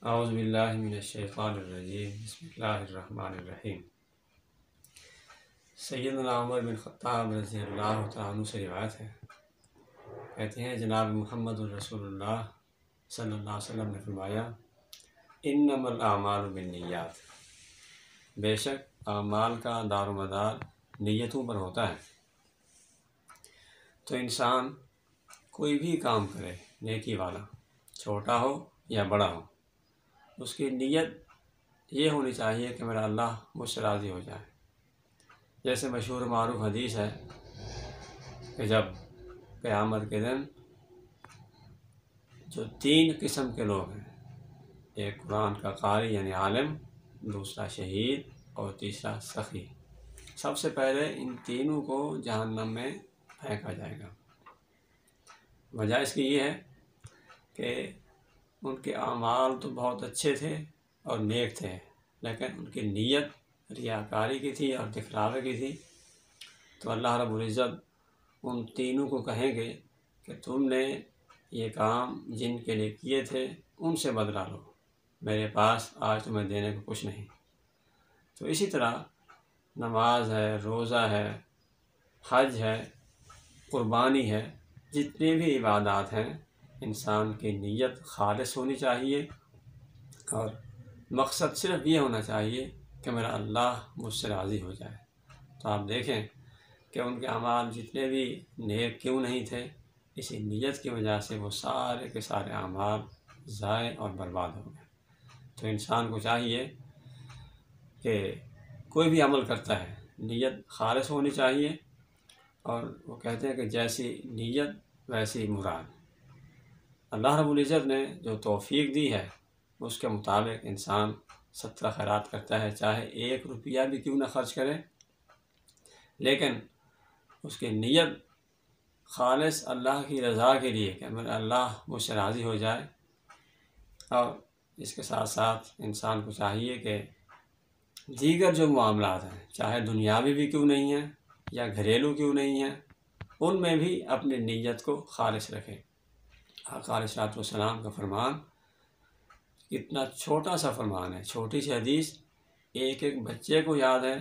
اعوذ باللہ من الشیطان الرجیم، بسم اللہ الرحمن الرحیم۔ سیدنا عمر بن خطاب رضی اللہ تعالیٰ عنہ سے روایت ہے، کہتے ہیں جناب محمد الرسول اللہ صلی اللہ علیہ وسلم نے فرمایا، انما الاعمال بالنیات، بے شک اعمال کا دار و مدار نیتوں پر ہوتا ہے۔ تو انسان کوئی بھی کام کرے نیکی والا، چھوٹا ہو یا بڑا ہو، اس کی نیت یہ ہونی چاہیے کہ میرا اللہ مجھ سے راضی ہو جائے۔ جیسے مشہور معروف حدیث ہے کہ جب قیامت کے دن جو 3 قسم کے لوگ ہیں، ایک قرآن کا قاری یعنی عالم، دوسرا شہید اور تیسرا سخی، سب سے پہلے ان تینوں کو جہنم میں پھینکا جائے گا۔ وجہ اس کی یہ ہے کہ ان کے اعمال تو بہت اچھے تھے اور نیک تھے، لیکن ان کی نیت ریاکاری کی تھی اور دکھلاوے کی تھی۔ تو اللہ رب العزت ان تینوں کو کہیں گے کہ تم نے یہ کام جن کے لیے کیے تھے ان سے بدلہ لو، میرے پاس آج تمہیں دینے کو کچھ نہیں۔ تو اسی طرح نماز ہے، روزہ ہے، حج ہے، قربانی ہے، جتنی بھی عبادات ہیں، انسان کی نیت خالص ہونی چاہیے اور مقصد صرف یہ ہونا چاہیے کہ میرا اللہ مجھ سے راضی ہو جائے۔ تو آپ دیکھیں کہ ان کے اعمال جتنے بھی نیک کیوں نہیں تھے، اسی نیت کی وجہ سے وہ سارے کے سارے اعمال ضائع اور برباد ہو گئے۔ تو انسان کو چاہیے کہ کوئی بھی عمل کرتا ہے نیت خالص ہونی چاہیے، اور وہ کہتے ہیں کہ جیسی نیت ویسی مراد۔ اللہ رب العزت نے جو توفیق دی ہے اس کے مطابق انسان صدقہ خیرات کرتا ہے، چاہے 1 روپیہ بھی کیوں نہ خرچ کرے، لیکن اس کی نیت خالص اللہ کی رضا کے لیے کہ میرا اللہ مجھ سے راضی ہو جائے۔ اور اس کے ساتھ ساتھ انسان کو چاہیے کہ دیگر جو معاملات ہیں، چاہے دنیاوی بھی کیوں نہیں ہیں یا گھریلو کیوں نہیں ہیں، ان میں بھی اپنی نیت کو خالص رکھے۔ آقا علیہ الصلوۃ والسلام کا فرمان اتنا چھوٹا سا فرمان ہے، چھوٹی سی حدیث، ایک بچے کو یاد ہے،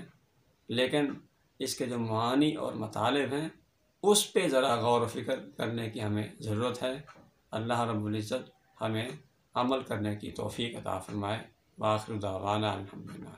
لیکن اس کے جو معانی اور مطالب ہیں اس پہ ذرا غور و فکر کرنے کی ہمیں ضرورت ہے۔ اللہ رب العزت ہمیں عمل کرنے کی توفیق عطا فرمائے۔ وآخر دعوانا الحمدللہ۔